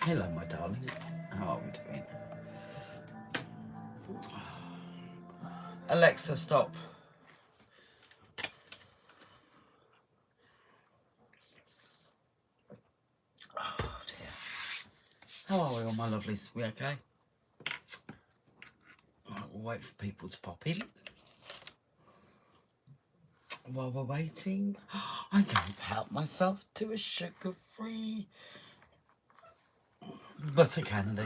Hello, my darlings. How are we doing? Alexa, stop. Oh, dear. How are we all, my lovelies? We okay? Right, we'll wait for people to pop in. While we're waiting, I'm going to help myself to a sugar-free butter candy.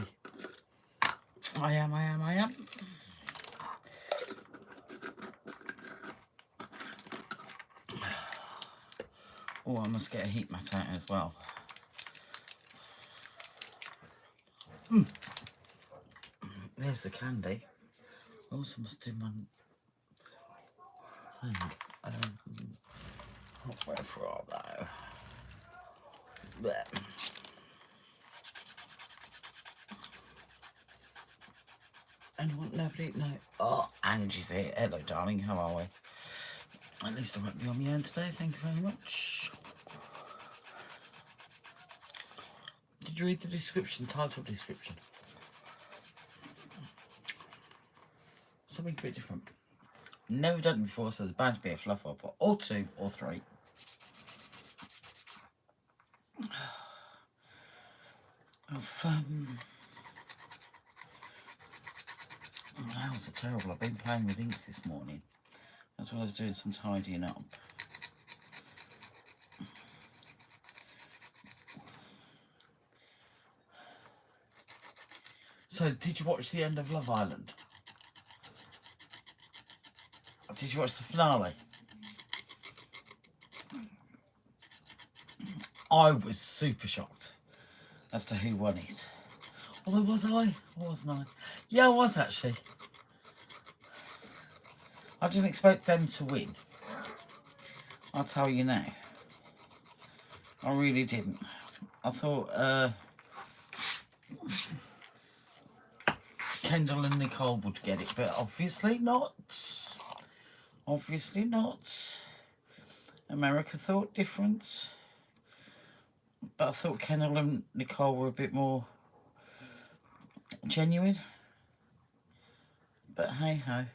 I am. Oh, I must get a heat mat out as well. There's the candy. I also must do my thing. Where for all though? There. Anyone? Nobody? No. Oh, Angie's here. Hello, darling. How are we? At least I won't be on my own today. Thank you very much. Did you read the description, title description? Something a bit different. Never done it before, so there's bound to be a fluff up, or two, or three. Nails are terrible. I've been playing with inks this morning, as well as doing some tidying up. So, did you watch the end of Love Island? Did you watch the finale? I was super shocked as to who won it. Although, was I? Or wasn't I? Yeah, I was actually. I didn't expect them to win. I'll tell you now. I really didn't. I thought Kendall and Nicole would get it, but obviously not. Obviously not. America thought different. But I thought Kendall and Nicole were a bit more genuine. But hey ho.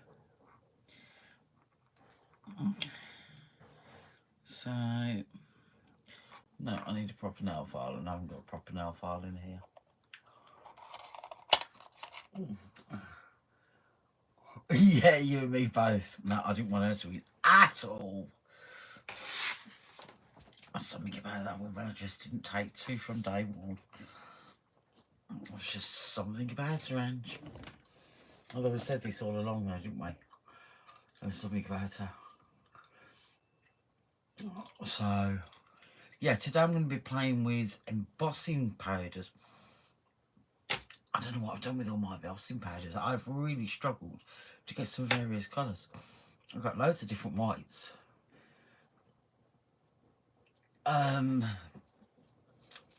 So, no, I need a proper nail file, and I haven't got a proper nail file in here. Yeah, you and me both. No, I didn't want her to eat at all. Something about that woman I just didn't take to from day one. It was just something about her, Ange. Although we said this all along though, didn't we? There's something about her. So, yeah, today I'm going to be playing with embossing powders. I don't know what I've done with all my embossing powders. I've really struggled to get some various colours. I've got loads of different whites.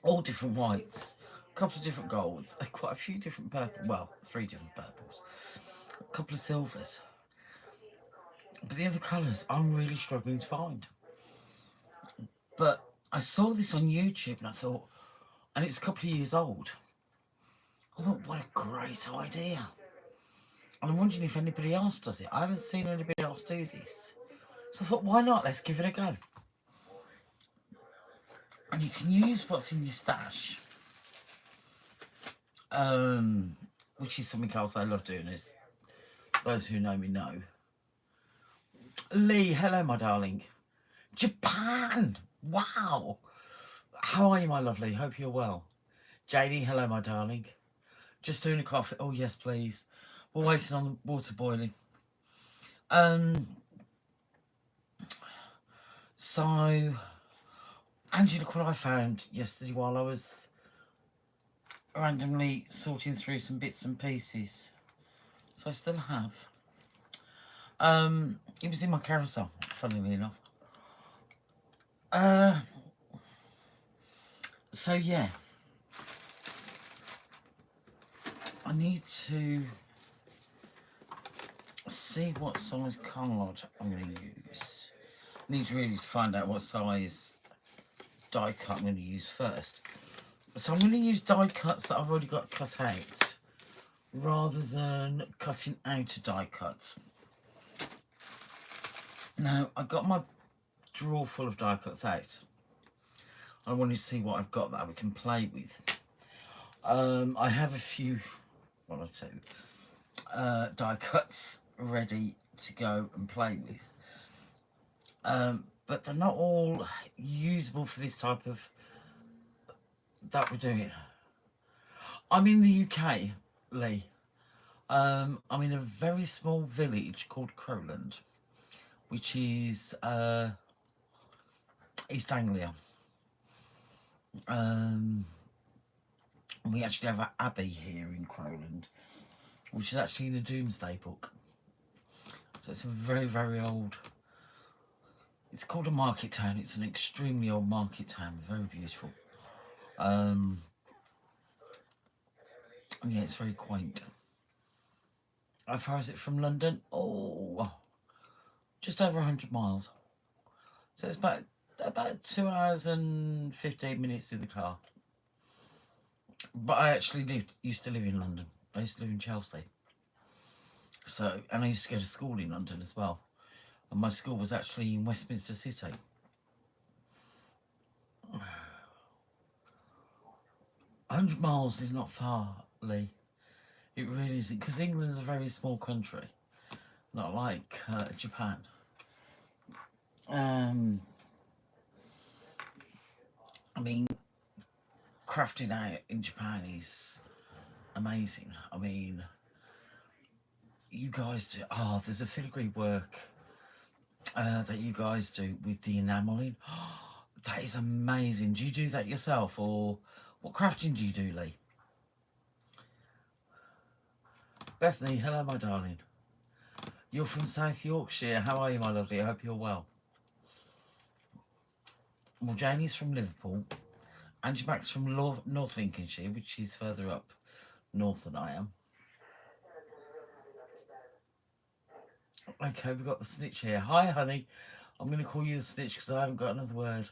All different whites. A couple of different golds. Quite a few different purples. Well, 3 different purples. A couple of silvers. But the other colours I'm really struggling to find. But I saw this on YouTube and I thought, and it's a couple of years old. I thought, what a great idea. And I'm wondering if anybody else does it. I haven't seen anybody else do this. So I thought, why not? Let's give it a go. And you can use what's in your stash. Which is something else I love doing, as those who know me know. Lee, hello, my darling. Japan! Wow! How are you, my lovely? Hope you're well. JD, hello, my darling. Just doing a coffee. Oh, yes, please. We're waiting on the water boiling. So, Angie, look what I found yesterday while I was randomly sorting through some bits and pieces. So I still have. It was in my carousel, funnily enough. So yeah. I need to see what size card I'm going to use. I need really to find out what size die cut I'm going to use first. So I'm going to use die cuts that I've already got cut out, rather than cutting out a die cut. Now, I've got my drawer full of die cuts out. I wanted to see what I've got that we can play with. I have a few, one or two, die cuts ready to go and play with. But they're not all usable for this type of, that we're doing. I'm in the UK, Lee. I'm in a very small village called Crowland, which is East Anglia. We actually have an abbey here in Crowland, which is actually in the Domesday Book. So it's a very, very old, it's called a market town. It's an extremely old market town, very beautiful. Yeah, it's very quaint. How far is it from London? Oh, just over 100 miles. So it's about 2 hours and 15 minutes in the car. But I actually used to live in London. I used to live in Chelsea. So, and I used to go to school in London as well. And my school was actually in Westminster City. 100 miles is not far, Lee. It really isn't, because England is a very small country, not like Japan. I mean, crafting out in Japan is amazing. I mean, you guys do, oh, there's a filigree work that you guys do with the enameling. That is amazing. Do you do that yourself, or what crafting do you do, Lee? Bethany, hello, my darling. You're from South Yorkshire. How are you, my lovely? I hope you're well. Well, Janie's from Liverpool. Angie Mack's from North Lincolnshire, which is further up north than I am. Okay, we've got the snitch here. Hi, honey. I'm going to call you the snitch because I haven't got another word.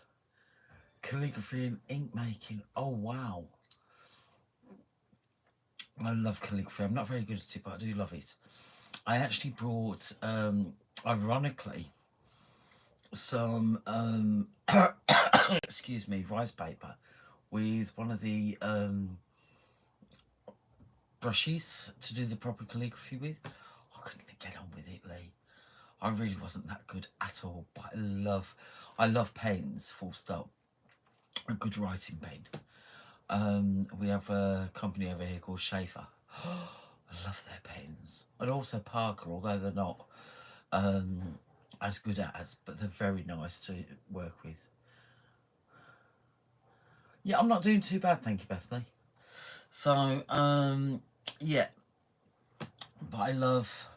Calligraphy and ink making. Oh, wow. I love calligraphy. I'm not very good at it, but I do love it. I actually brought, ironically, some, excuse me, rice paper with one of the brushes to do the proper calligraphy with. I couldn't get on with it, Lee. I really wasn't that good at all, but I love pens, full stop. A good writing pen. We have a company over here called Schaefer. I love their pens. And also Parker, although they're not as good as, but they're very nice to work with. Yeah, I'm not doing too bad, thank you, Bethany. So, yeah. But I love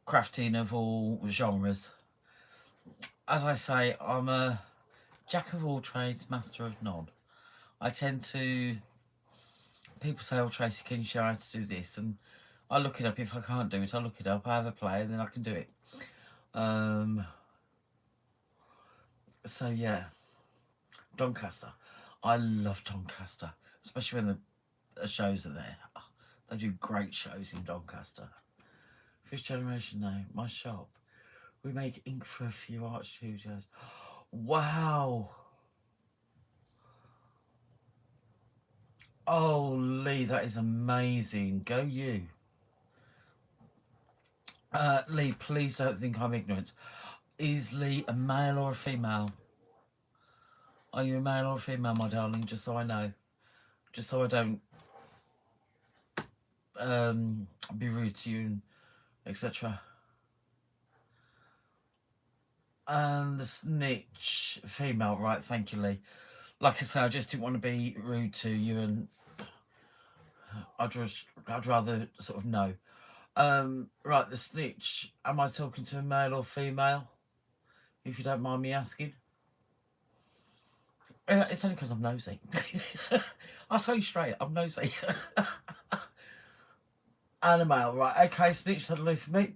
crafting of all genres. As I say, I'm a jack of all trades, master of none. I tend to, people say, oh, Tracy, can you show how to do this? And I look it up. If I can't do it, I look it up, I have a play, and then I can do it. So yeah, Doncaster. I love Doncaster, especially when the shows are there. Oh, they do great shows in Doncaster. Fifth generation now, my shop. We make ink for a few art studios. Wow. Oh, Lee, that is amazing. Go you. Lee, please don't think I'm ignorant. Is Lee a male or a female? Are you a male or a female, my darling? Just so I know. Just so I don't be rude to you, etc. And the snitch, female, right? Thank you, Lee. Like I say, I just didn't want to be rude to you, and I'd rather sort of know. Right, the snitch. Am I talking to a male or female? If you don't mind me asking. It's only because I'm nosy. I'll tell you straight, I'm nosy. And a male, right? Okay, snitch, that'll do for me.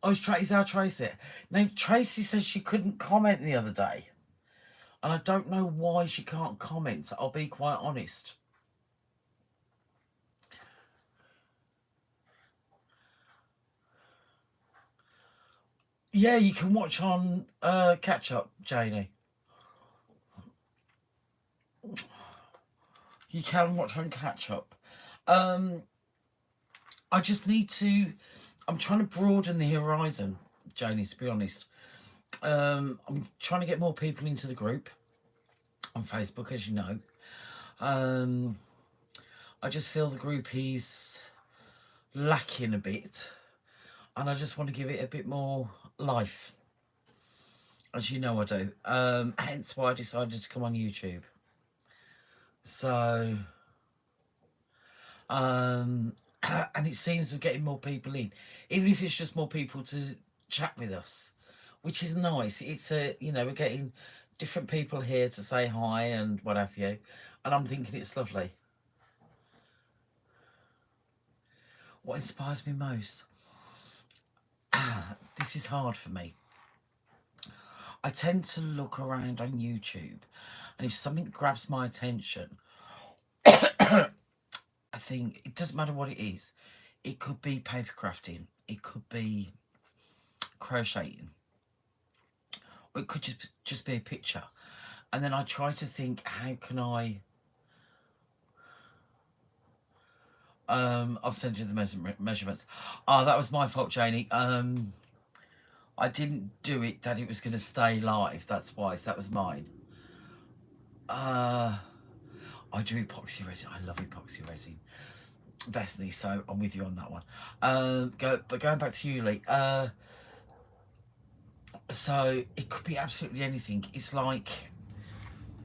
Oh, is how Tracy it? Now, Tracy says she couldn't comment the other day. And I don't know why she can't comment, I'll be quite honest. Yeah, you can watch on catch up, Janie. You can watch on catch up. I just need to. I'm trying to broaden the horizon, Janie. To be honest, I'm trying to get more people into the group on Facebook, as you know. I just feel the group is lacking a bit, and I just want to give it a bit more life, as you know I do. Hence why I decided to come on YouTube. So, and it seems we're getting more people in, even if it's just more people to chat with us, which is nice. It's we're getting different people here to say hi and what have you, and I'm thinking it's lovely. What inspires me most? This is hard for me. I tend to look around on YouTube, and if something grabs my attention, I think it doesn't matter what it is. It could be paper crafting, it could be crocheting, or it could just be a picture. And then I try to think, how can I? I'll send you the measurements. Oh, that was my fault, Janie. I didn't do it that it was going to stay live. That's why. So that was mine. I do epoxy resin. I love epoxy resin, Bethany. So I'm with you on that one. But going back to you, Lee. So it could be absolutely anything. It's like,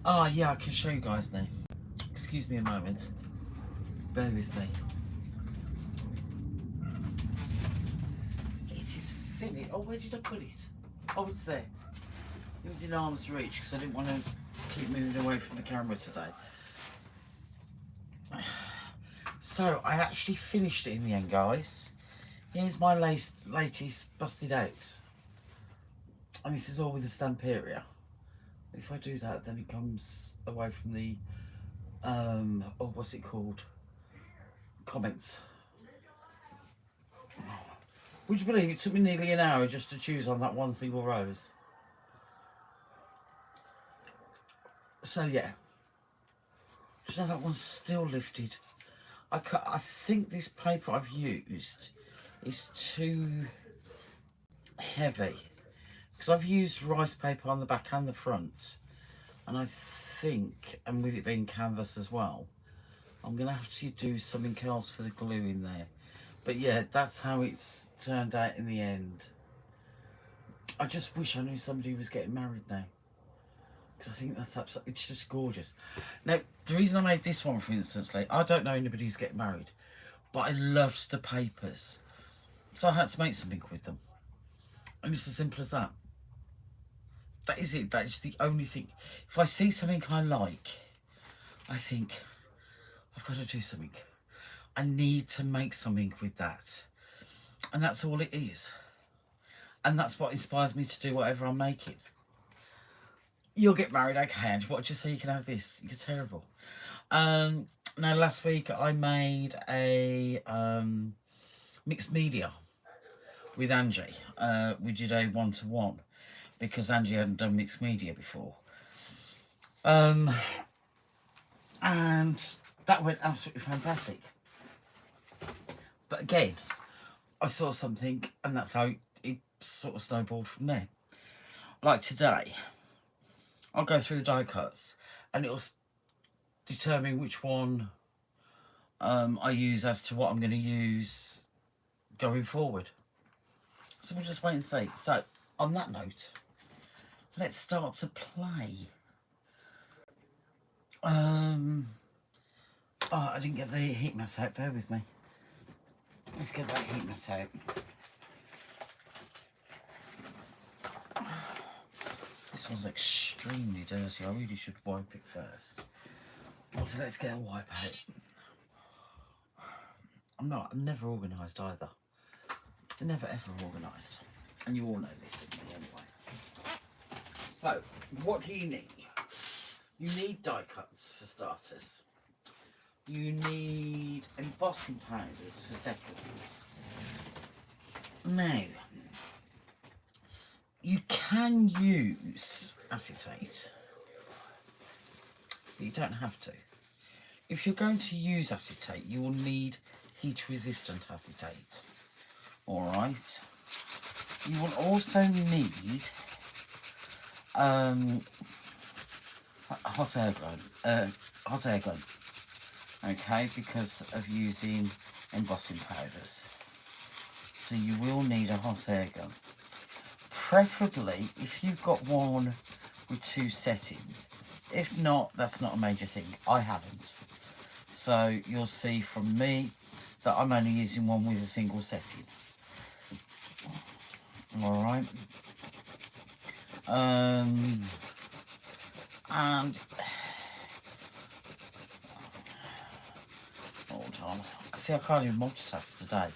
oh yeah, I can show you guys now. Excuse me a moment. Bear with me. It is finished. Oh, where did I put it? Oh, it's there. It was in arm's reach because I didn't want to keep moving away from the camera today. So I actually finished it in the end, guys. Here's my latest busted out. And this is all with the stamp area. If I do that, then it comes away from the, oh, what's it called? Comments. Would you believe it took me nearly an hour just to choose on that one single rose? So yeah. So that one's still lifted. I think this paper I've used is too heavy. Because I've used rice paper on the back and the front. And I think, and with it being canvas as well, I'm going to have to do something else for the glue in there. But yeah, that's how it's turned out in the end. I just wish I knew somebody who was getting married now. Because I think that's absolutely, it's just gorgeous. Now, the reason I made this one, for instance, like, I don't know anybody who's getting married. But I loved the papers. So I had to make something with them. And it's as simple as that. That is it. That is the only thing. If I see something I like, I think, I've got to do something. I need to make something with that. And that's all it is. And that's what inspires me to do whatever I'm making. You'll get married, okay, and what, just so you can have this? You're terrible. Now, last week I made a mixed media with Angie. We did a one-to-one because Angie hadn't done mixed media before. And that went absolutely fantastic. But again, I saw something and that's how it sort of snowballed from there. Like today, I'll go through the die cuts and it'll determine which one I use as to what I'm going to use going forward. So we'll just wait and see. So, on that note, let's start to play. Oh, I didn't get the heat mask out. Bear with me. Let's get that heat mask out. This one's extremely dirty. I really should wipe it first. So let's get a wipe out. I'm never organised either. Never ever organised. And you all know this of me anyway. So, what do you need? You need die cuts for starters. You need embossing powders for seconds. Now, you can use acetate, but you don't have to. If you're going to use acetate, you will need heat resistant acetate. Alright. You will also need hot air gun. Okay, because of using embossing powders. So you will need a hot air gun. Preferably if you've got one with 2 settings. If not, that's not a major thing. I haven't. So you'll see from me that I'm only using one with a single setting. Alright. And hold on. See, I can't even multitask today.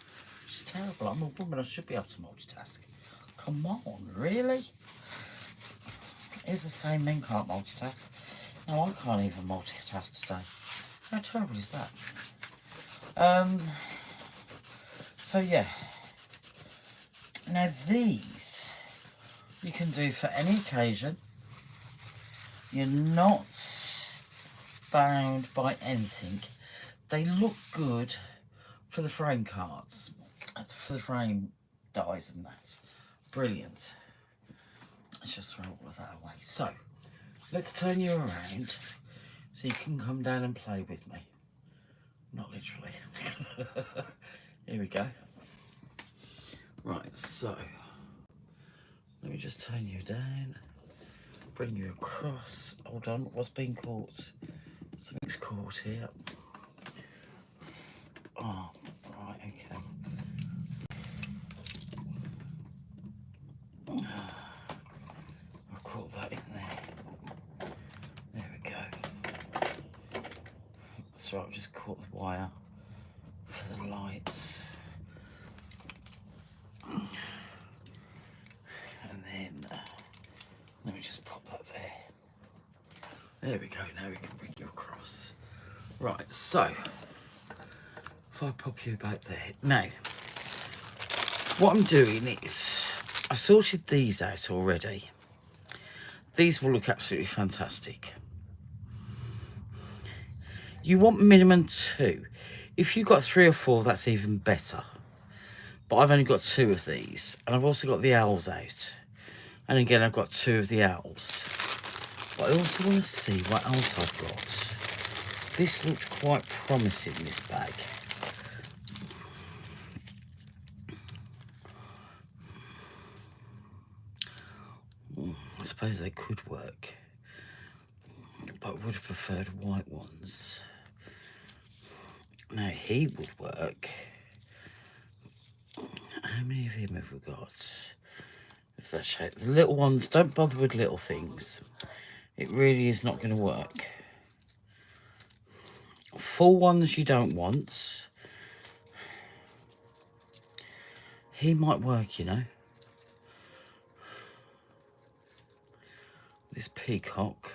It's terrible. I'm a woman, I should be able to multitask. Come on, really? It's the same, men can't multitask. No, I can't even multitask today. How terrible is that? So yeah. Now these you can do for any occasion. You're not bound by anything. They look good for the frame cards, for the frame dies and that. Brilliant. Let's just throw all of that away. So, let's turn you around so you can come down and play with me. Not literally. Here we go. Right, so, let me just turn you down, bring you across. Hold on, what's been caught? Something's caught here. Oh, right, okay. I've caught that in there. There we go. So I've just caught the wire for the lights. And then, let me just pop that there. There we go, now we can bring you across. Right, so, if I pop you about there. Now, what I'm doing is, I've sorted these out already. These will look absolutely fantastic. You want minimum 2. If you've got 3 or 4, that's even better. But I've only got 2 of these. And I've also got the owls out. And again, I've got 2 of the owls. But I also want to see what else I've got. This looked quite promising, this bag. I suppose they could work. But I would have preferred white ones. Now, he would work. How many of him have we got? If that shape, the little ones, don't bother with little things. It really is not going to work. Full ones you don't want. He might work, you know. This peacock.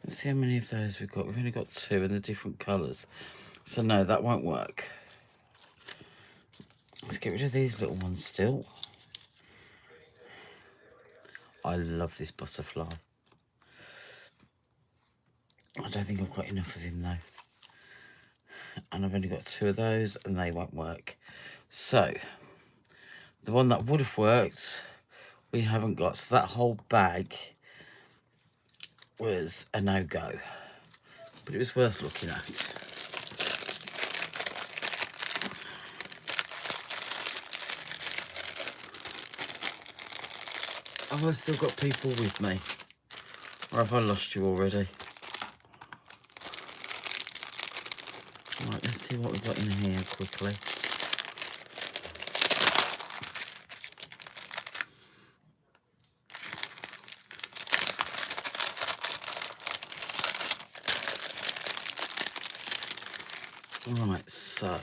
Let's see how many of those we've got. We've only got 2 in the different colours. So no, that won't work. Let's get rid of these little ones still. I love this butterfly. I don't think I've got enough of him though. And I've only got 2 of those and they won't work. So, the one that would have worked, we haven't got. So that whole bag was a no-go. But it was worth looking at. Have I still got people with me? Or have I lost you already? Right, let's see what we've got in here quickly. Right, so...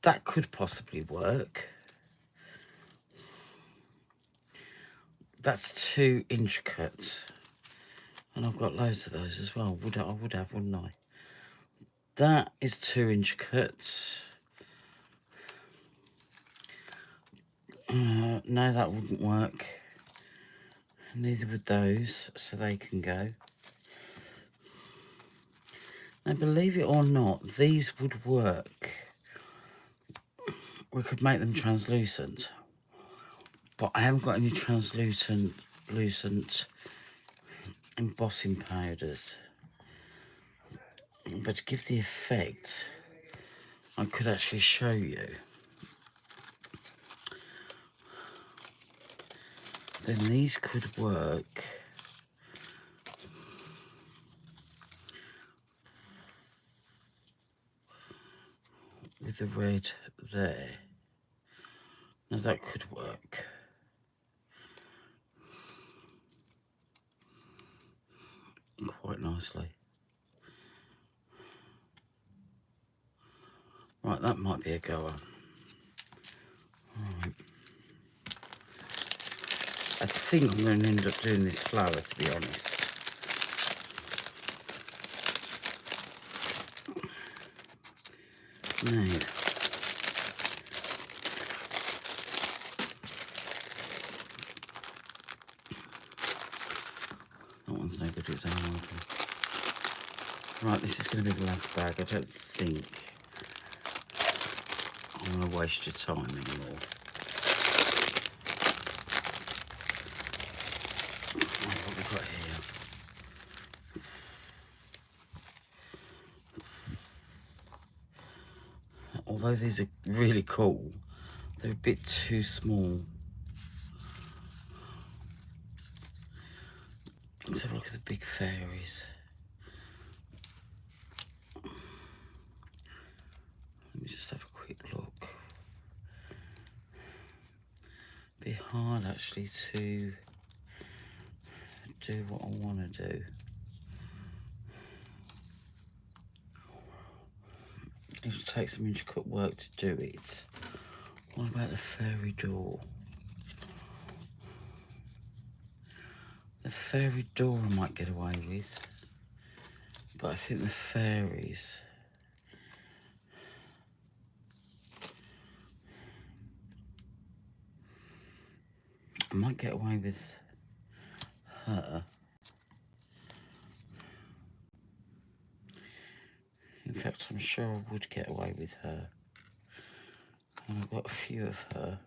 that could possibly work. That's too intricate. And I've got loads of those as well. I would have, wouldn't I? That is too intricate. No, that wouldn't work. Neither would those, so they can go. Now, believe it or not, these would work. We could make them translucent. But I haven't got any translucent embossing powders. But to give the effect, I could actually show you. Then these could work. With the red there. Now that could work. Quite nicely. Right, that might be a goer. Right. I think I'm going to end up doing this flower, to be honest. Now, that one's no good, it's open. Right, this is going to be the last bag. I don't think I'm going to waste your time anymore. What have we got here? Although these are really cool, they're a bit too small. Let's have a look at the big fairies. Let me just have a quick look. Be hard actually to do what I want to do. It will take some intricate work to do it. What about the fairy door? The fairy door I might get away with, but I think the fairies, I might get away with her. In fact, I'm sure I would get away with her. And I've got a few of her.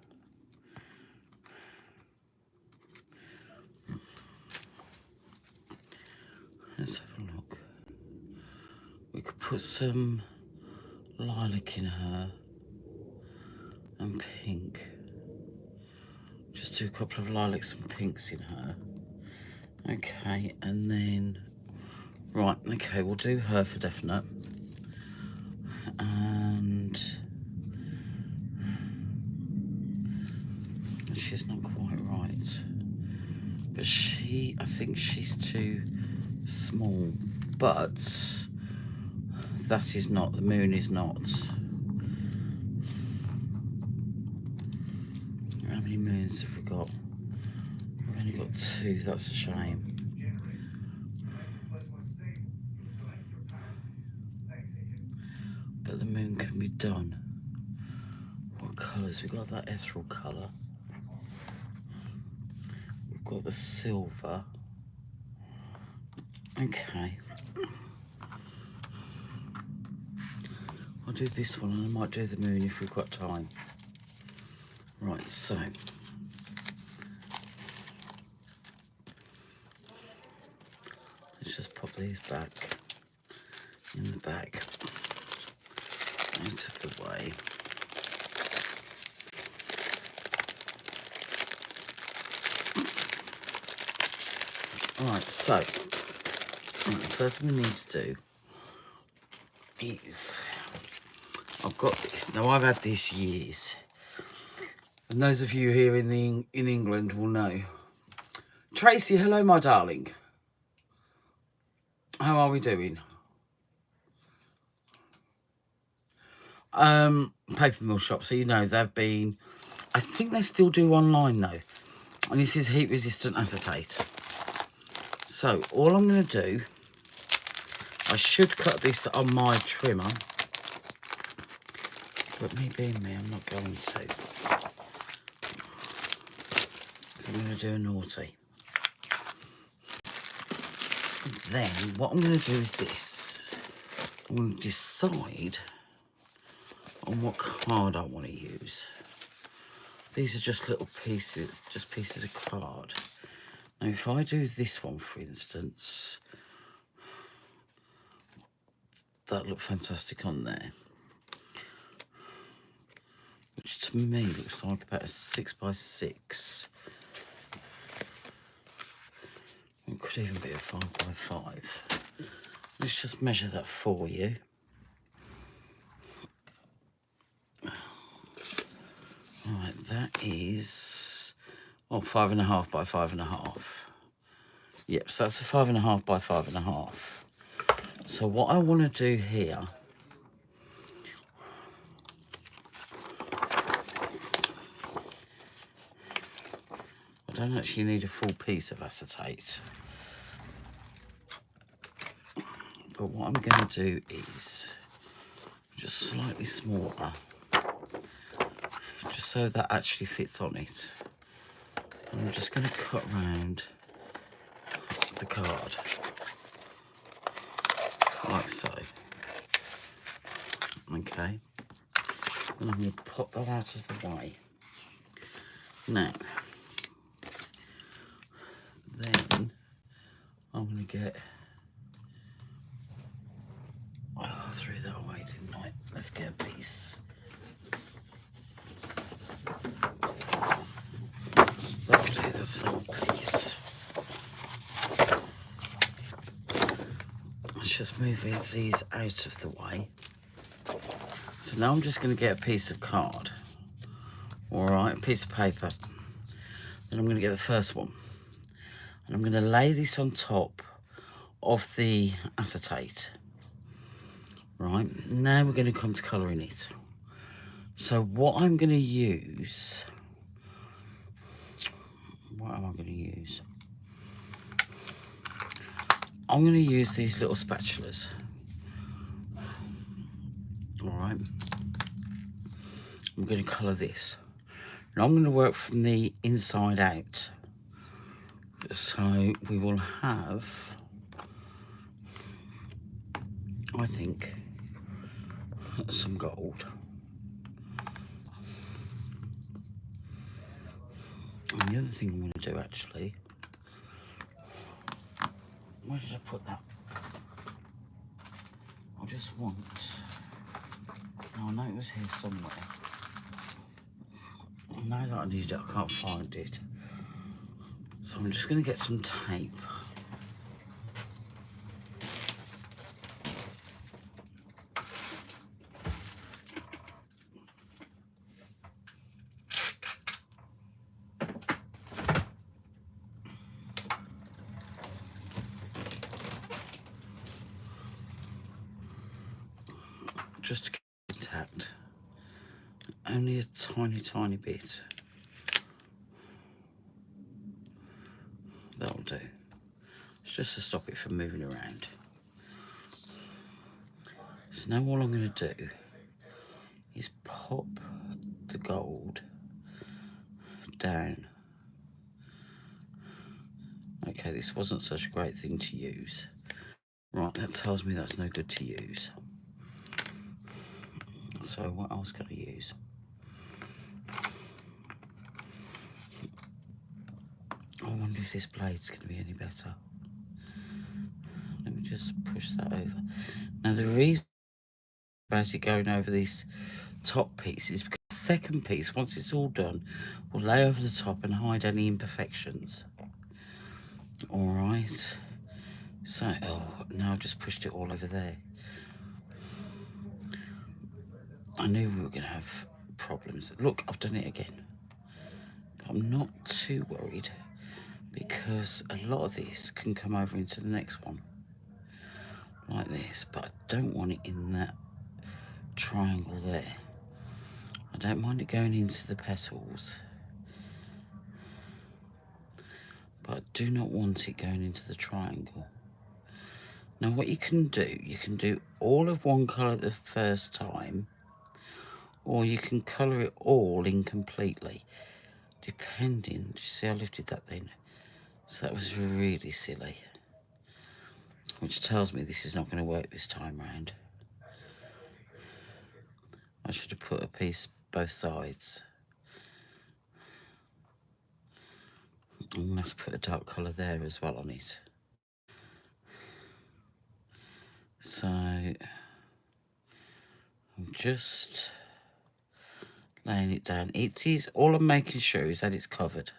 Let's have a look. We could put some lilac in her and pink. Just do a couple of lilacs and pinks in her. Okay, and then, right, okay, we'll do her for definite. And she's not quite right. But I think she's too small. But that is not, the moon is not. How many moons have we got? We've only got 2, that's a shame. But the moon can be done. What colours? We've got that ethereal colour. We've got the silver. Okay. I'll do this one and I might do the moon if we've got time. Right, so. Let's just pop these back in the bag. Out of the way. Right, so the first thing we need to do is, I've got this. Now I've had this years, and those of you here in England will know. Tracy, hello my darling. How are we doing? paper mill shop, so you know they've been, I think they still do online though, and this is heat resistant acetate. So all I'm going to do, I should cut this on my trimmer, but me being me, I'm not going to. So I'm going to do a naughty. Then what I'm going to do is this. I'm going to decide on what card I want to use. These are just little pieces, just pieces of card. Now if I do this one, for instance, that looked fantastic on there, which to me looks like about a 6x6. It could even be a 5x5. Let's just measure that for you. Right, that is 5.5 by 5.5. Yep, so that's a 5.5 by 5.5. So what I want to do here, I don't actually need a full piece of acetate, but what I'm going to do is just slightly smaller, just so that actually fits on it. And I'm just going to cut around the card like so. Okay, and I'm going to pop that out of the way. Now then I'm going to get, I threw that away, didn't I? Let's get a piece. That'll do, that's an old piece. Let's just move these out of the way. So now I'm just going to get a piece of card, alright, a piece of paper. Then I'm going to get the first one. And I'm going to lay this on top of the acetate. Right, now we're going to come to colouring it. So what I'm going to use, what am I going to use? I'm going to use these little spatulas. Alright, I'm going to colour this. Now I'm going to work from the inside out. So we will have, I think, some gold. And the other thing I'm going to do actually, where did I put that? I just want, oh, I know it was here somewhere. Now that I need it, I can't find it. So I'm just going to get some tape. Just to keep it intact. Only a tiny bit. That'll do. It's just to stop it from moving around. So now all I'm going to do is pop the gold down. Okay, this wasn't such a great thing to use. Right, that tells me that's no good to use. So what else can I use? I wonder if this blade's going to be any better. Let me just push that over. Now the reason about it going over this top piece is because the second piece, once it's all done, will lay over the top and hide any imperfections. Alright. So, oh, now I've just pushed it all over there. I knew we were going to have problems. Look, I've done it again. I'm not too worried because a lot of this can come over into the next one like this, but I don't want it in that triangle there. I don't mind it going into the petals, but I do not want it going into the triangle. Now what you can do all of one colour the first time, or you can colour it all in completely, depending. Do you see I lifted that then? So that was really silly, which tells me this is not going to work this time round. I should have put a piece both sides. And let's put a dark colour there as well on it. So I'm just laying it down. It is, all I'm making sure is that it's covered.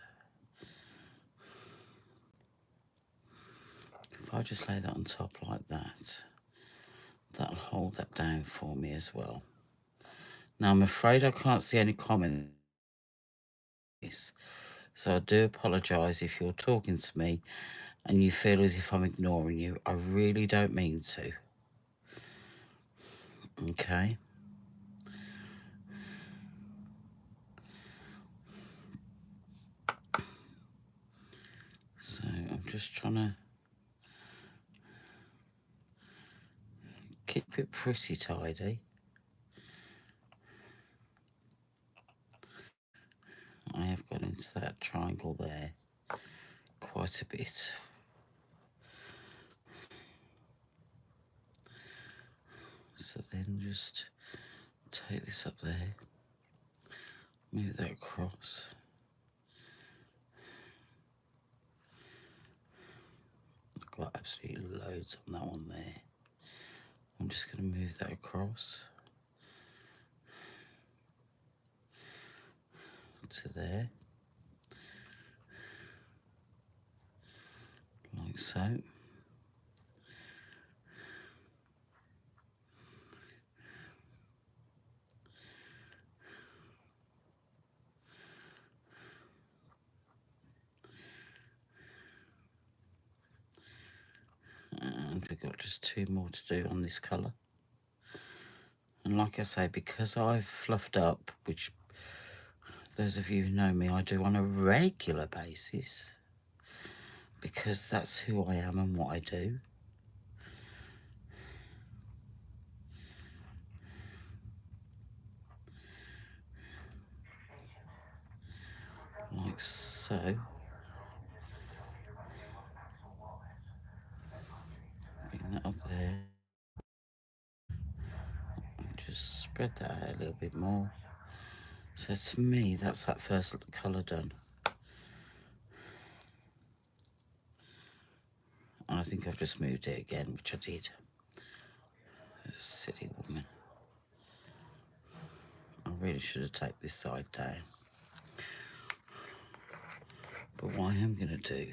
If I just lay that on top like that, that'll hold that down for me as well. Now I'm afraid I can't see any comments, so I do apologise if you're talking to me and you feel as if I'm ignoring you. I really don't mean to. Okay. So I'm just trying to keep it pretty tidy. I have gone into that triangle there quite a bit. So then just take this up there, move that across. I've got absolutely loads on that one there. I'm just going to move that across to there, like so. And we've got just 2 more to do on this colour. And like I say, because I've fluffed up, which those of you who know me, I do on a regular basis, because that's who I am and what I do. Like so. Bring that up there. And just spread that out a little bit more. So to me, that's that first colour done. And I think I've just moved it again, which I did. Silly woman. I really should have taken this side down. But what I am going to do,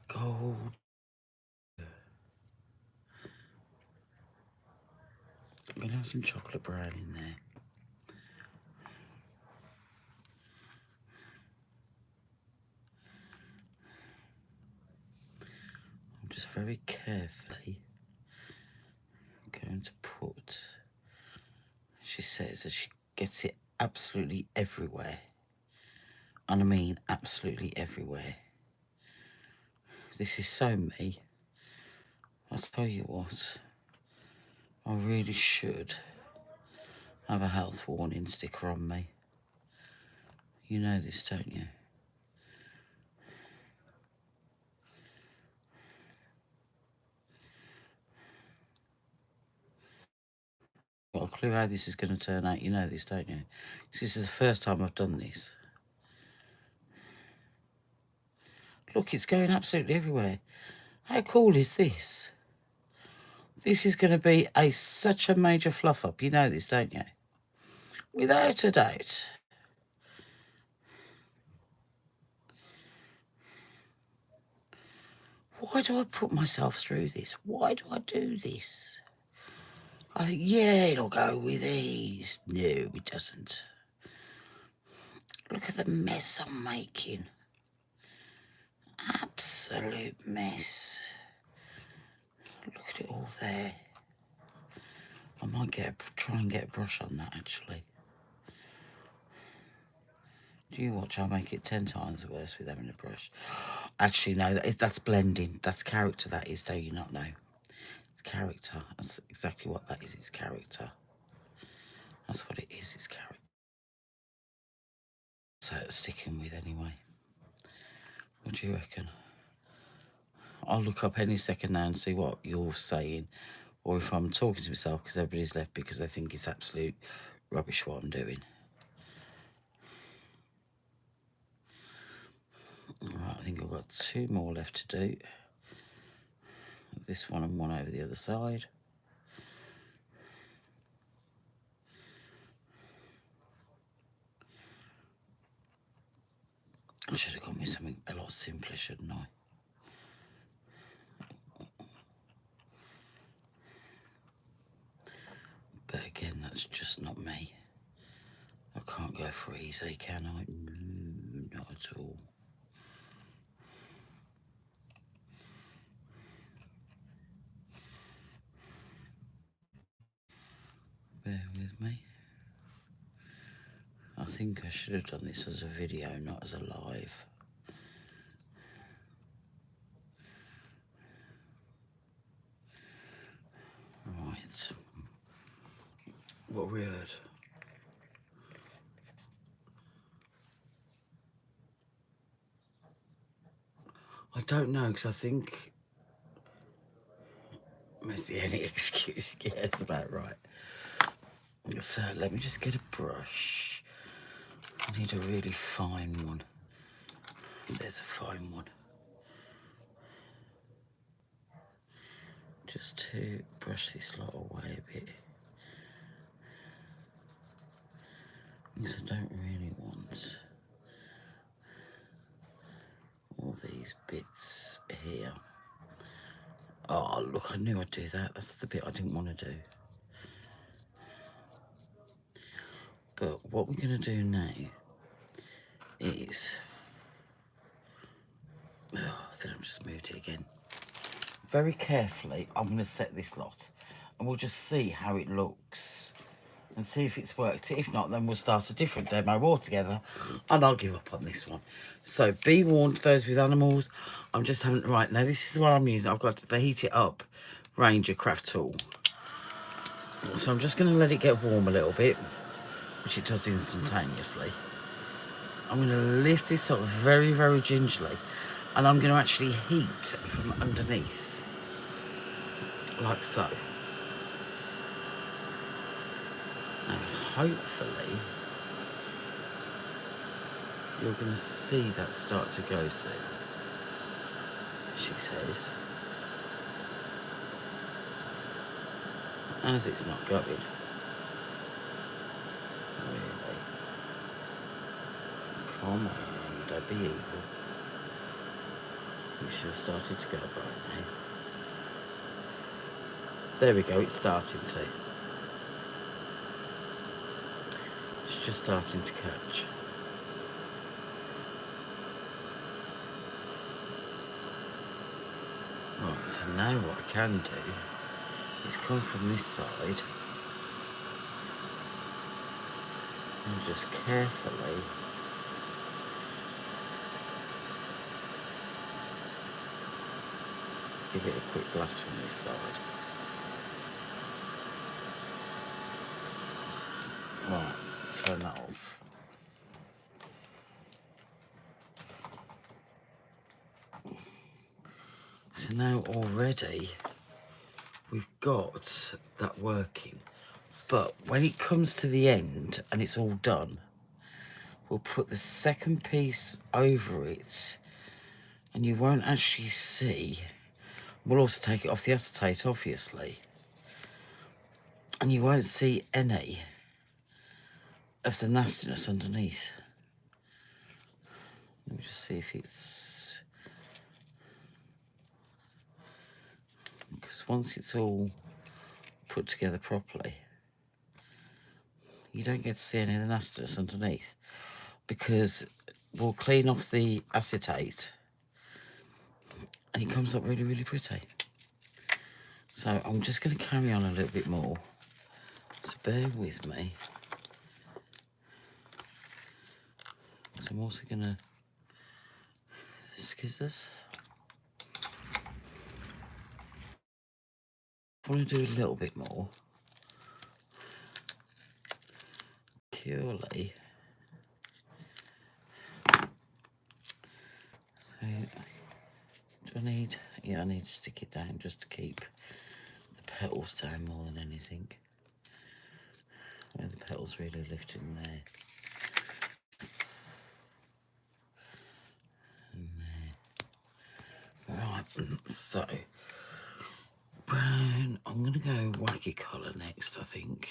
gold. I'm going to have some chocolate brown in there. I'm just very carefully going to put, she says that she gets it absolutely everywhere. And I mean absolutely everywhere. This is so me. I'll tell you what, I really should have a health warning sticker on me. You know this, don't you? Got a clue how this is going to turn out. You know this, don't you? This is the first time I've done this. Look, it's going absolutely everywhere. How cool is this? This is going to be such a major fluff up. You know this, don't you? Without a doubt. Why do I put myself through this? Why do I do this? I think, yeah, it'll go with these. No, it doesn't. Look at the mess I'm making. Absolute mess. Look at it all there. I might try and get a brush on that actually. Do you watch? I'll make it 10 times worse with having a brush. Actually, no, that's blending. That's character, that is, do you not know? It's character. That's exactly what that is. It's character. That's what it is. It's character. So it's sticking with anyway. What do you reckon? I'll look up any second now and see what you're saying. Or if I'm talking to myself because everybody's left because they think it's absolute rubbish what I'm doing. Alright, I think I've got 2 more left to do. This one and one over the other side. I should have gone with something a lot simpler, shouldn't I? But again, that's just not me. I can't go for easy, can I? No, not at all. Bear with me. I think I should have done this as a video, not as a live. Right. What we heard? I don't know, because I think... Messy any excuse. Yeah, it's about right. So let me just get a brush. I need a really fine one. There's a fine one. Just to brush this lot away a bit. Because I don't really want all these bits here. Oh, look, I knew I'd do that. That's the bit I didn't want to do. But what we're going to do now is... Oh, then I've just moved it again. Very carefully, I'm going to set this lot. And we'll just see how it looks. And see if it's worked. If not, then we'll start a different demo altogether. And I'll give up on this one. So, be warned, those with animals. I'm just having... Right, now this is what I'm using. I've got the Heat It Up Ranger craft tool. So I'm just going to let it get warm a little bit, which it does instantaneously. I'm going to lift this up very, very gingerly, and I'm going to actually heat from underneath, like so. And hopefully, you're going to see that start to go soon, she says. As it's not going. Really? Come on, don't be evil. It should have started to go right now. There we go, it's starting to. It's just starting to catch. Right, so now what I can do is come from this side and just carefully give it a quick blast from this side. Right, turn that off. So now already we've got that working, but when it comes to the end and it's all done, we'll put the second piece over it and you won't actually see. We'll also take it off the acetate, obviously, and you won't see any of the nastiness underneath. Let me just see if it's... Because once it's all put together properly, you don't get to see any of the nastiness underneath, because we'll clean off the acetate and it comes up really, really pretty. So I'm just going to carry on a little bit more So bear with me. So I'm also gonna scissors. I want to do a little bit more. Purely. So, do I need... Yeah, I need to stick it down just to keep the petals down more than anything. Where the petals really lift in there. And there. Right, so... brown. I'm going to go wacky colour next, I think.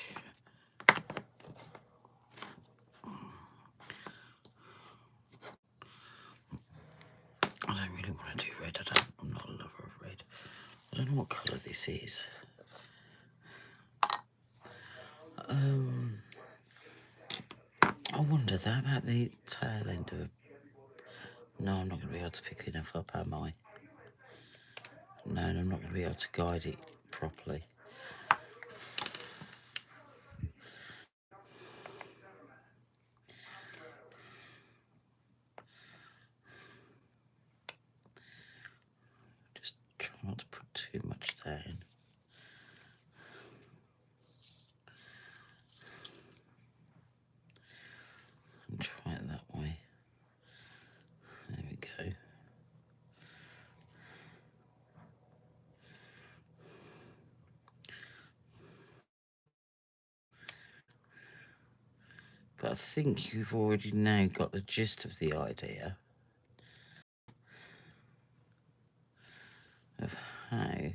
I don't really want to do red. I'm not a lover of red. I don't know what colour this is. I wonder that about the tail end of... No, I'm not going to be able to pick enough up, am I? No, and I'm not going to be able to guide it properly. Just try not to put too much down. And try it that way. There we go. But I think you've already now got the gist of the idea of how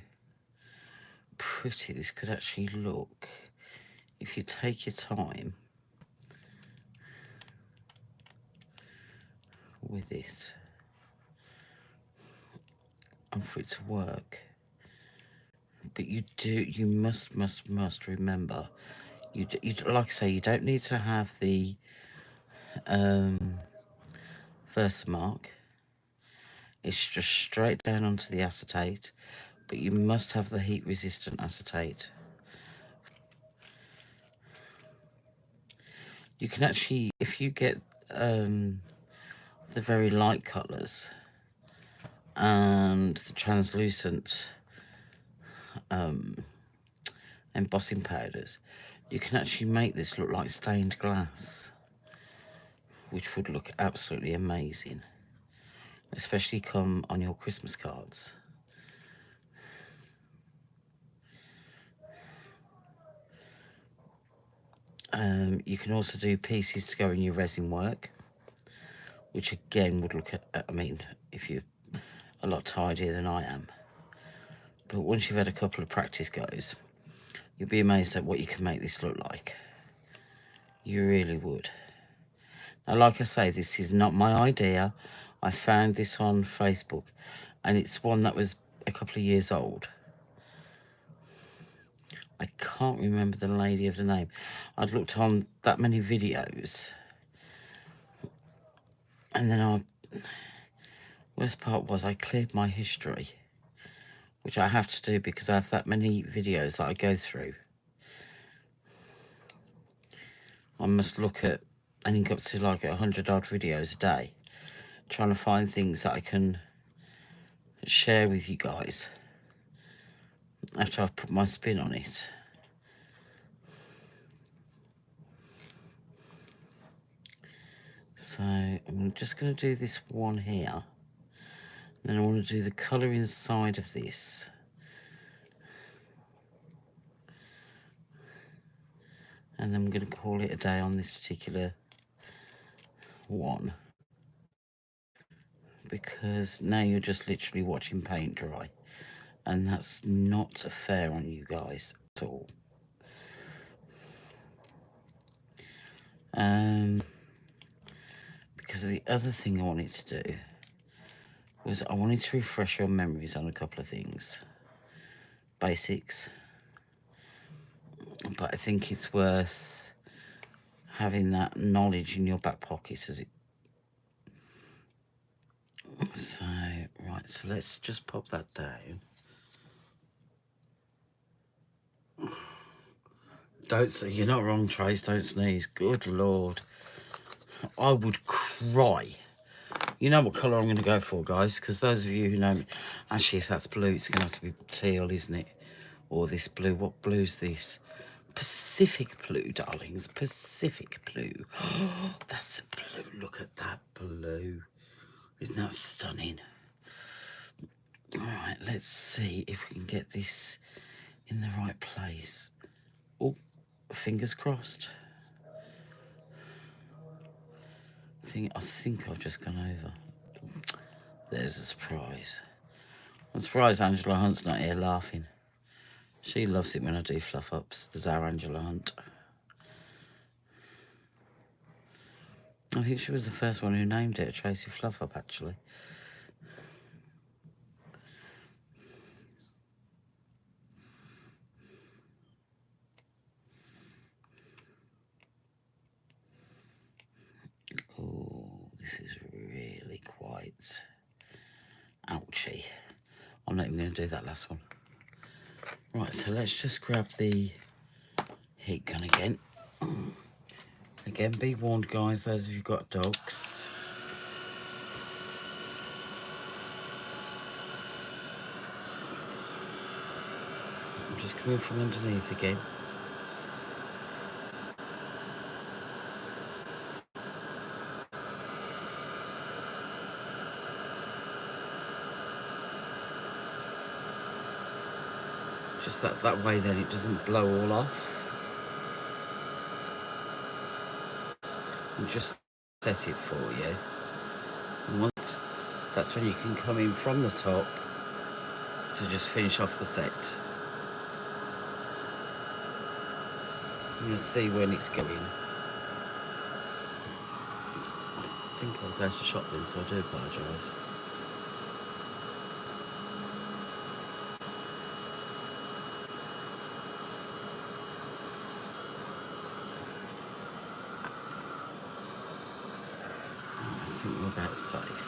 pretty this could actually look if you take your time with it and for it to work. But you must remember, you like I say, you don't need to have the Versamark. It's just straight down onto the acetate, but you must have the heat resistant acetate. You can actually, if you get the very light colours and the translucent embossing powders, you can actually make this look like stained glass, which would look absolutely amazing, especially come on your Christmas cards. You can also do pieces to go in your resin work, which again would look at, I mean, if you're a lot tidier than I am. But once you've had a couple of practice goes, you'll be amazed at what you can make this look like. You really would. Now, like I say, this is not my idea. I found this on Facebook, and it's one that was a couple of years old. I can't remember the lady of the name. I'd looked on that many videos, and then worst part was I cleared my history, which I have to do because I have that many videos that I go through. I must look at, I think up to like 100 odd videos a day, trying to find things that I can share with you guys after I've put my spin on it. So I'm just going to do this one here. Then I want to do the colour inside of this. And then I'm going to call it a day on this particular one. Because now you're just literally watching paint dry. And that's not fair on you guys at all. Because the other thing I wanted to do was I wanted to refresh your memories on a couple of things. Basics. But I think it's worth having that knowledge in your back pocket as it... So, right, so let's just pop that down. Don't, you're not wrong, Trace, don't sneeze. Good Lord. I would cry. You know what colour I'm going to go for, guys, because those of you who know me, actually, if that's blue, it's going to have to be teal, isn't it? Or this blue. What blue's this? Pacific blue, darlings. Pacific blue. That's a blue. Look at that blue. Isn't that stunning? All right, let's see if we can get this in the right place. Oh, fingers crossed. I think I've just gone over. There's a surprise. I'm surprised Angela Hunt's not here laughing. She loves it when I do fluff ups. There's our Angela Hunt. I think she was the first one who named it a Tracy Fluff Up, actually. Oh, this is really quite ouchy. I'm not even going to do that last one. Right, so let's just grab the heat gun again. Again, be warned, guys, those of you who've got dogs. I'm just coming from underneath again. Just that way, then it doesn't blow all off. And just set it for you. And once, that's when you can come in from the top to just finish off the set. You'll see when it's going. I think I was out of shot then, so I do apologise. I think we're about safe.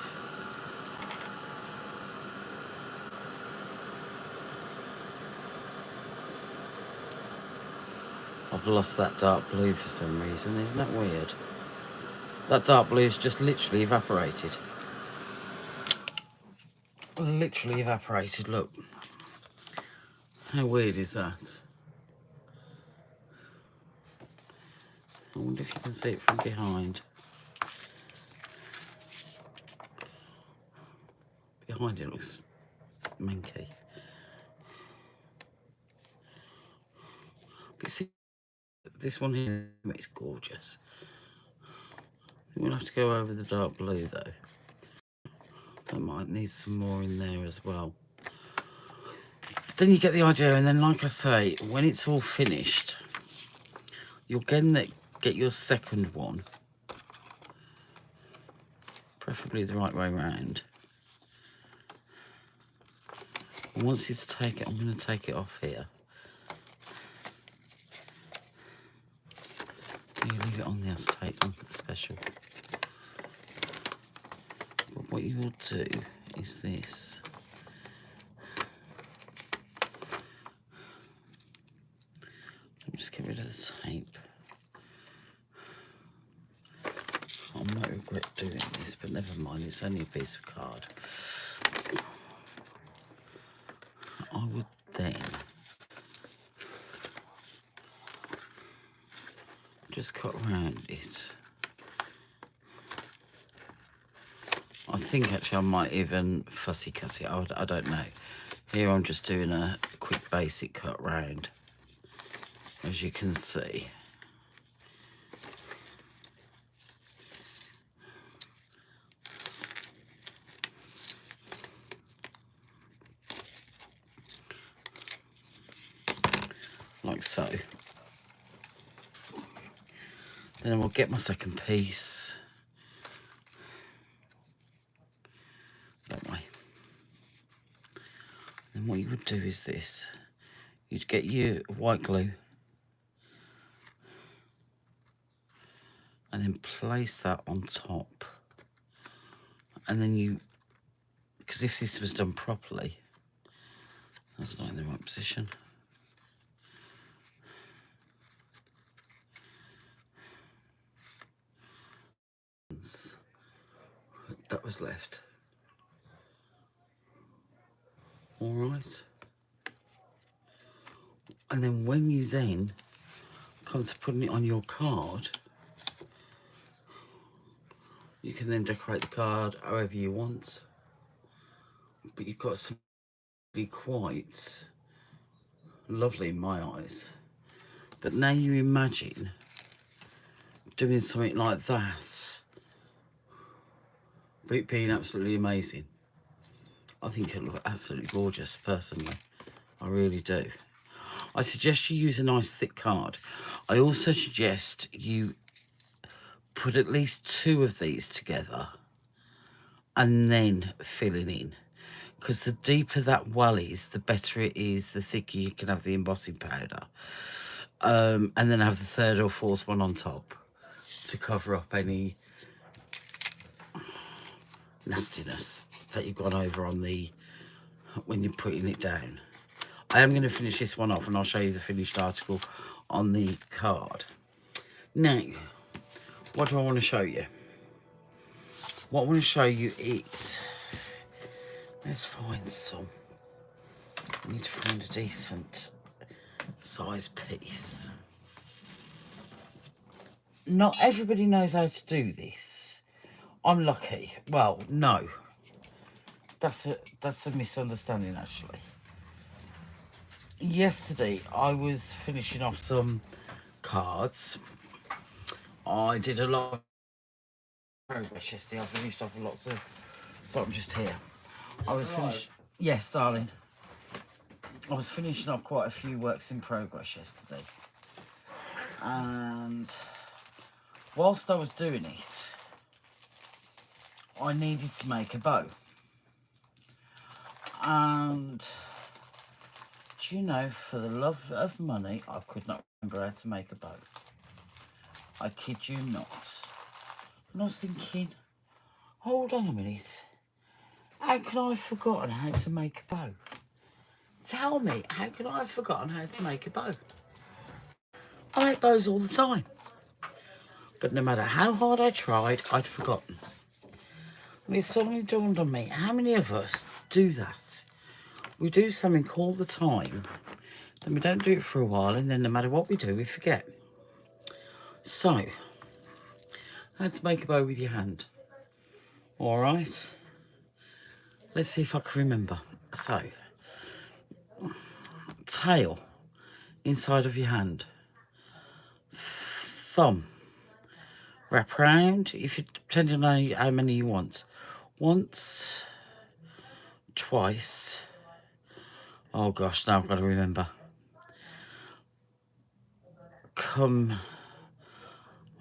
I've lost that dark blue for some reason. Isn't that weird? That dark blue's just literally evaporated. Literally evaporated, look. How weird is that? I wonder if you can see it from behind. Behind it looks manky. But see, this one here is gorgeous. I think we'll have to go over the dark blue though. I might need some more in there as well. Then you get the idea, and then like I say, when it's all finished, you'll get your second one. Preferably the right way around. And once it's taken, I'm going to take it off here. You leave it on the acetate on the special. But what you will do is this. Just get rid of the tape. I might regret doing this, but never mind, it's only a piece of card. I would then just cut around it. I think actually I might even fussy cut it. I don't know. Here I'm just doing a quick basic cut round, as you can see. Like so. Then we'll get my second piece. That way. Then what you would do is this. You'd get your white glue. And then place that on top. And then you, because if this was done properly, that's not in the right position. that was left. All right. And then when you then come to putting it on your card, you can then decorate the card however you want. But you've got some really quite lovely in my eyes. But now you imagine doing something like that, but it being absolutely amazing. I think it'll look absolutely gorgeous, personally. I really do. I suggest you use a nice thick card. I also suggest you put at least 2 of these together and then fill it in. Because the deeper that well is, the better it is, the thicker you can have the embossing powder. And then have the 3rd or 4th one on top to cover up any nastiness that you've gone over on the when you're putting it down. I am going to finish this one off and I'll show you the finished article on the card. Now, what do I want to show you? What I want to show you is, let's find some. I need to find a decent size piece. Not everybody knows how to do this. I'm lucky. Well, no. That's a misunderstanding, actually. Yesterday, I was finishing off some cards. I did a lot of progress yesterday. I finished off lots of... So I'm just here. I was finished... Yes, darling. I was finishing off quite a few works in progress yesterday. And whilst I was doing it, I needed to make a bow. And do you know, for the love of money, I could not remember how to make a bow. I kid you not. And I was thinking, hold on a minute. How can I have forgotten how to make a bow? Tell me, how can I have forgotten how to make a bow? I make bows all the time. But no matter how hard I tried, I'd forgotten. And it suddenly dawned on me, how many of us do that? We do something all the time, then we don't do it for a while, and then no matter what we do, we forget. So, how to make a bow with your hand. All right. Let's see if I can remember. So, tail inside of your hand. Thumb. Wrap around, if you depending on how many you want. Once, twice. Oh gosh, now I've got to remember. I'm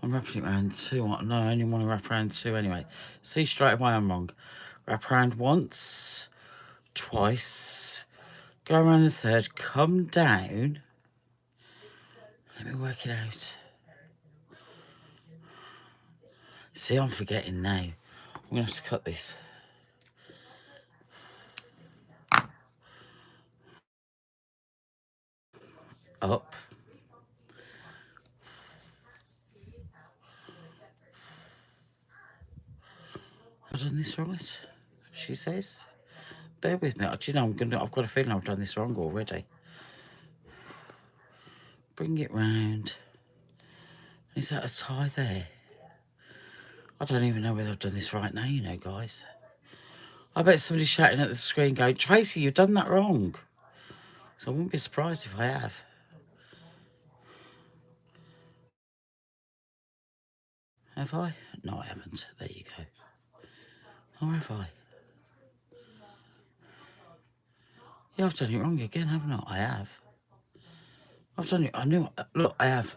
wrapping it around 2. No, I only want to wrap around 2 anyway. See, straight away I'm wrong. Wrap around once, twice, go around the 3rd, come down. Let me work it out. See, I'm forgetting now. I'm going to have to cut this. Up. I've done this right, she says. Bear with me. Do you know, I've got a feeling I've done this wrong already. Bring it round. Is that a tie there? I don't even know whether I've done this right now, you know, guys. I bet somebody's shouting at the screen going, Tracy, you've done that wrong. So I wouldn't be surprised if I have. Have I? No, I haven't. There you go. Or have I? Yeah, I've done it wrong again, haven't I? I have. I've done it. I knew. Look, I have.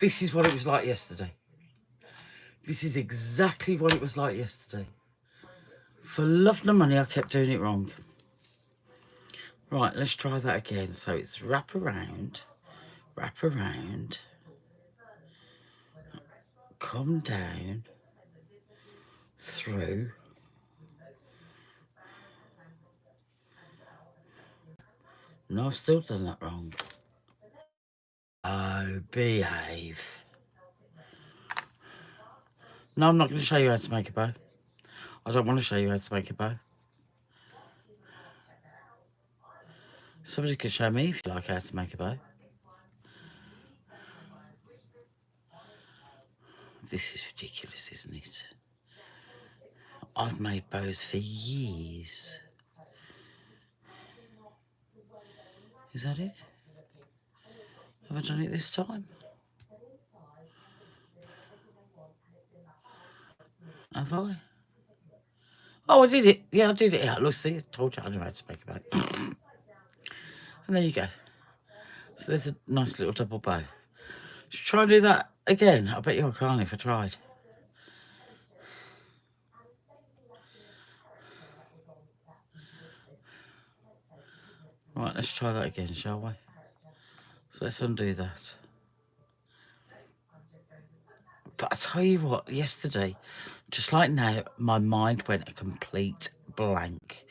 This is what it was like yesterday. This is exactly what it was like yesterday. For love nor money, I kept doing it wrong. Right, let's try that again. So it's wrap around, come down, through. No, I've still done that wrong. Oh, behave. No, I'm not going to show you how to make a bow. I don't want to show you how to make a bow. Somebody could show me if you like how to make a bow. This is ridiculous, isn't it? I've made bows for years. Is that it? Have I done it this time? Have I? Oh, I did it. Yeah, I did it. Yeah, look, see, I told you I knew how to make a bow. And there you go. So there's a nice little double bow. Should try and do that again. I bet you I can't if I tried. Right, let's try that again, shall we? So let's undo that. But I tell you what, yesterday, just like now, my mind went a complete blank.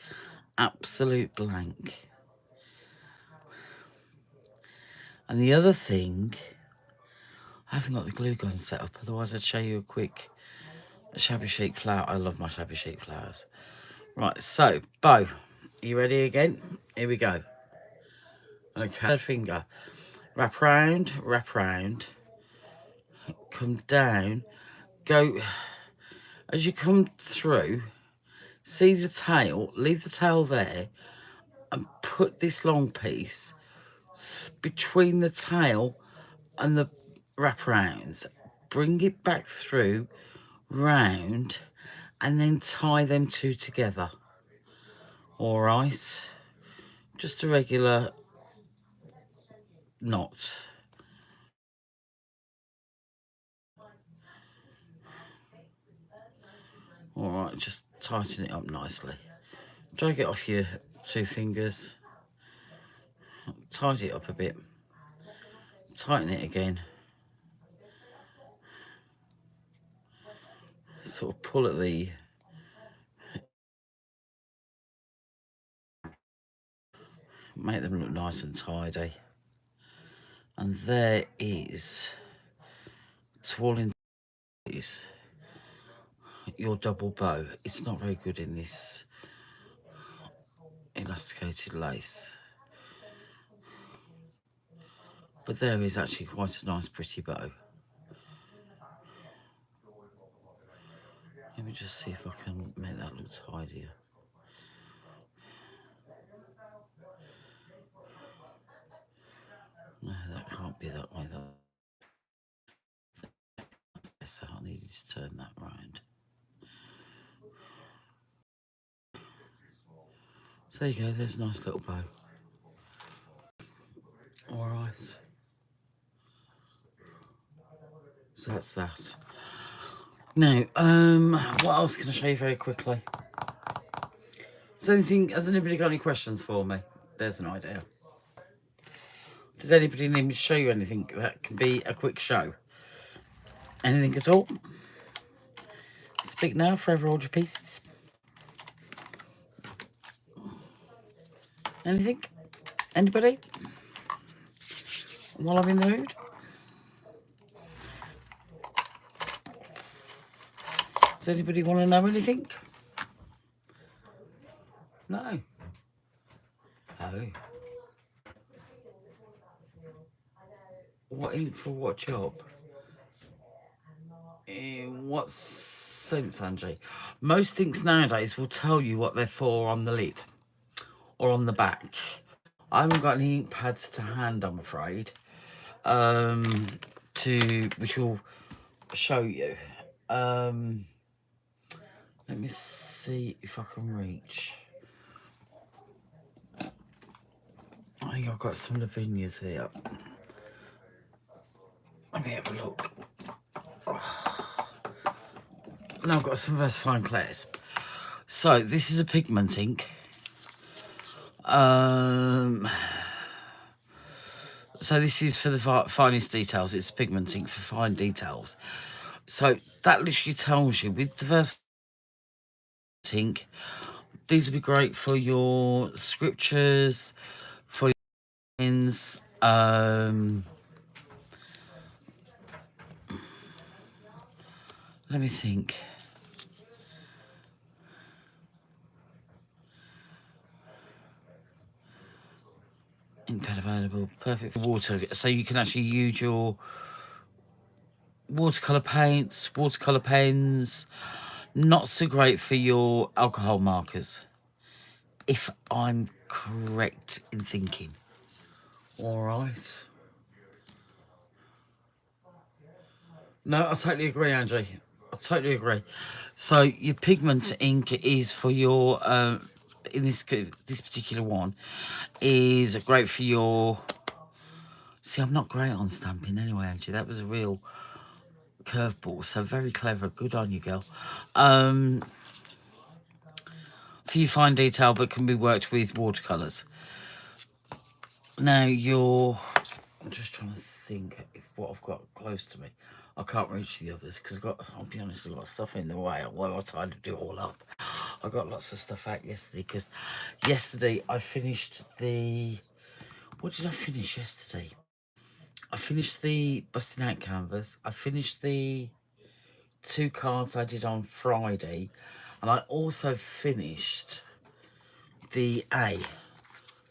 Absolute blank. And the other thing, I haven't got the glue gun set up, otherwise I'd show you a quick shabby chic flower. I love my shabby chic flowers. Right, so, bow. You ready again? Here we go. Okay, third finger. Wrap round, come down, go, as you come through, see the tail, leave the tail there, and put this long piece between the tail and the wraparounds. Bring it back through, round, and then tie them two together. All right, just a regular knot. All right, just tighten it up nicely. Drag it off your two fingers, tidy it up a bit, tighten it again, sort of pull at the, make them look nice and tidy. And there is, to all intents, your double bow. It's not very good in this elasticated lace, but there is actually quite a nice pretty bow. Let me just see if I can make that look tidier. No, that can't be that way. So I needed to turn that round. So there you go, there's a nice little bow. Alright. So that's that. Now, what else can I show you very quickly? Has anybody got any questions for me? There's an idea. Does anybody need me to show you anything that can be a quick show? Anything at all? Speak now, forever hold your pieces. Anything? Anybody? While I'm in the mood? Does anybody want to know anything? No. Oh. What ink for what job? In what sense, Angie? Most inks nowadays will tell you what they're for on the lid or on the back. I haven't got any ink pads to hand, I'm afraid. Which will show you. Let me see if I can reach. I think I've got some Lavinias here. Let me have a look. Now I've got some Versafine Clairs. So this is a pigment ink. So this is for the finest details. It's pigment ink for fine details. So that literally tells you with the Versafine ink, these would be great for your scriptures, for your pins. Let me think. available. Perfect for water. So you can actually use your watercolour paints, watercolour pens. Not so great for your alcohol markers, if I'm correct in thinking. All right. No, I totally agree, Andrew. I totally agree. So your pigment ink is for your in this particular one is great for your. See, I'm not great on stamping anyway, Angie. That was a real curveball. So very clever. Good on you, girl. For your fine detail, but can be worked with watercolours. Now I'm just trying to think if what I've got close to me. I can't reach the others because I'll be honest, I've got stuff in the way. Although I tried to do it all up, I got lots of stuff out yesterday because yesterday I finished the. What did I finish yesterday? I finished the busting out canvas. I finished the 2 cards I did on Friday, and I also finished the A.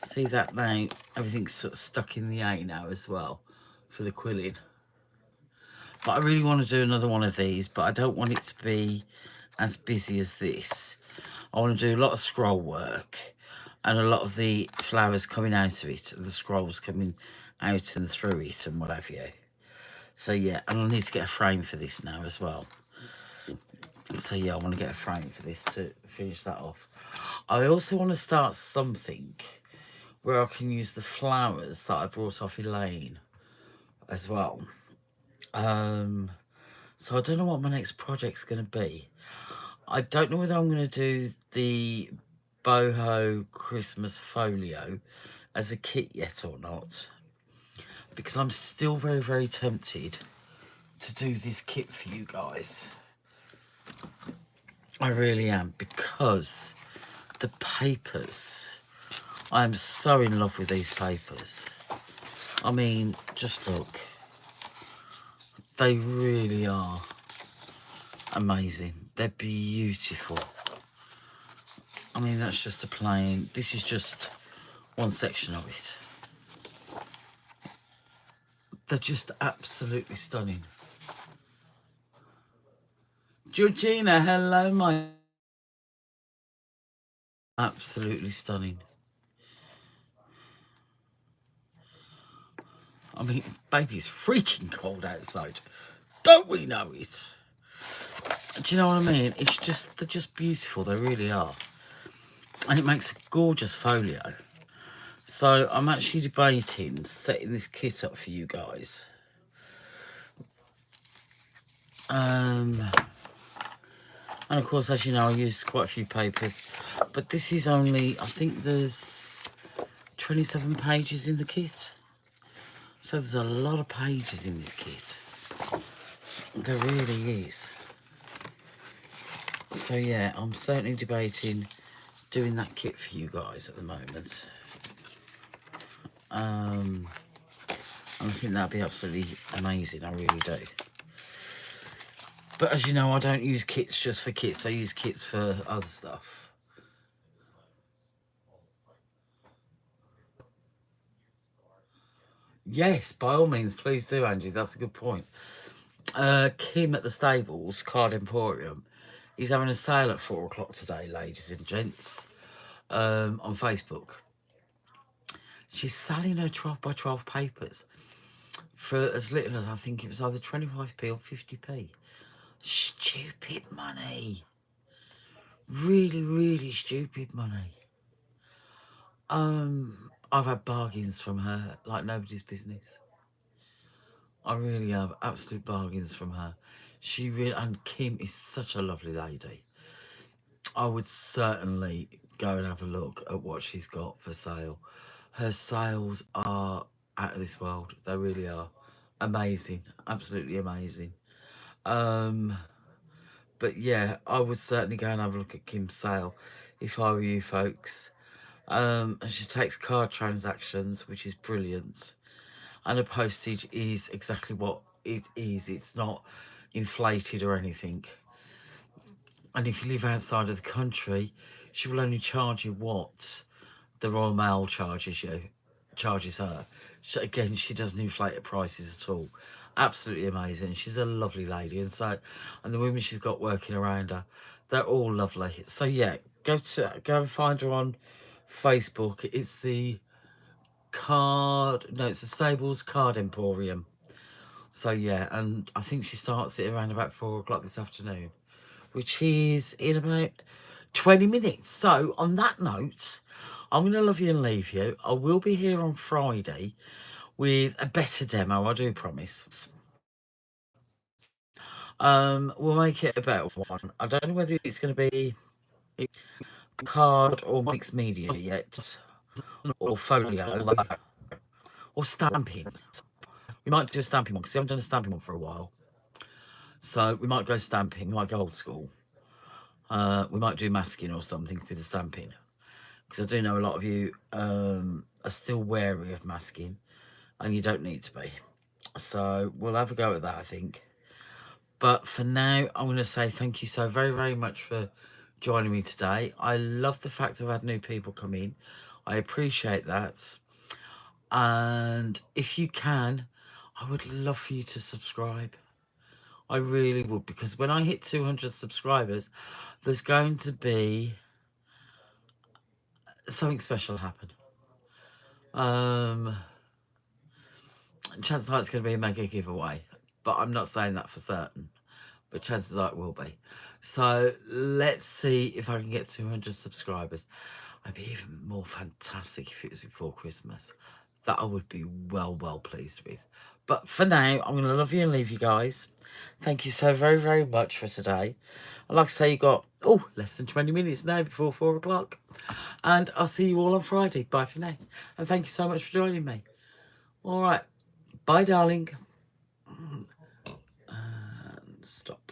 See that now? Everything's sort of stuck in the A now as well for the quilling. But I really want to do another one of these, but I don't want it to be as busy as this. I want to do a lot of scroll work and a lot of the flowers coming out of it, the scrolls coming out and through it and what have you. So yeah, and I need to get a frame for this now as well. So yeah, I want to get a frame for this to finish that off. I also want to start something where I can use the flowers that I brought off Elaine as well. So I don't know what my next project's going to be. I don't know whether I'm going to do the boho Christmas folio as a kit yet or not, because I'm still very, very tempted to do this kit for you guys. I really am, because the papers, I'm so in love with these papers. I mean, just look. They really are amazing. They're beautiful. I mean, that's just a plain, this is just one section of it. They're just absolutely stunning. Georgina, hello, my... Absolutely stunning. I mean, baby, it's freaking cold outside. Don't we know it? Do you know what I mean? It's just, they're just beautiful. They really are. And it makes a gorgeous folio. So I'm actually debating setting this kit up for you guys. And of course, as you know, I use quite a few papers. But this is only, I think there's 27 pages in the kit. So there's a lot of pages in this kit. There really is. So yeah, I'm certainly debating doing that kit for you guys at the moment. And I think that'd be absolutely amazing, I really do. But as you know, I don't use kits just for kits, I use kits for other stuff. Yes, by all means, please do, Angie, that's a good point. Kim at the Stables, Card Emporium, is having a sale at 4 o'clock today, ladies and gents, on Facebook. She's selling her 12 by 12 papers for as little as, I think it was either 25p or 50p. Stupid money. Really, really stupid money. I've had bargains from her like nobody's business. I really have absolute bargains from her. She really, and Kim is such a lovely lady. I would certainly go and have a look at what she's got for sale. Her sales are out of this world. They really are amazing, absolutely amazing. But yeah, I would certainly go and have a look at Kim's sale if I were you folks. And she takes card transactions, which is brilliant. And her postage is exactly what it is. It's not inflated or anything. And if you live outside of the country, she will only charge you what the Royal Mail charges you. charges her. Again, she doesn't inflate her prices at all. Absolutely amazing. She's a lovely lady, and so, and the women she's got working around her, they're all lovely. So yeah, go and find her on Facebook. It's the it's the Stables Card Emporium. So yeah, and I think she starts it around about 4 o'clock this afternoon, which is in about 20 minutes. So on that note, I'm going to love you and leave you. I will be here on Friday with a better demo, I do promise. We'll make it a better one. I don't know whether it's going to be card or mixed media yet, or folio, or stamping. We might do a stamping one because we haven't done a stamping one for a while. So we might go stamping, we might go old school. We might do masking or something with the stamping. Because I do know a lot of you are still wary of masking, and you don't need to be. So we'll have a go at that, I think. But for now, I'm going to say thank you so very, very much for joining me today. I love the fact I've had new people come in. I appreciate that. And if you can, I would love for you to subscribe. I really would, because when I hit 200 subscribers, there's going to be something special happen. Chances are it's going to be a mega giveaway, but I'm not saying that for certain. But chances are it will be. So let's see if I can get 200 subscribers. I'd be even more fantastic if it was before Christmas. That I would be well pleased with. But for now, I'm going to love you and leave you guys. Thank you so very, very much for today. And like I say, you got, less than 20 minutes now before 4 o'clock. And I'll see you all on Friday. Bye for now. And thank you so much for joining me. All right. Bye, darling. And stop.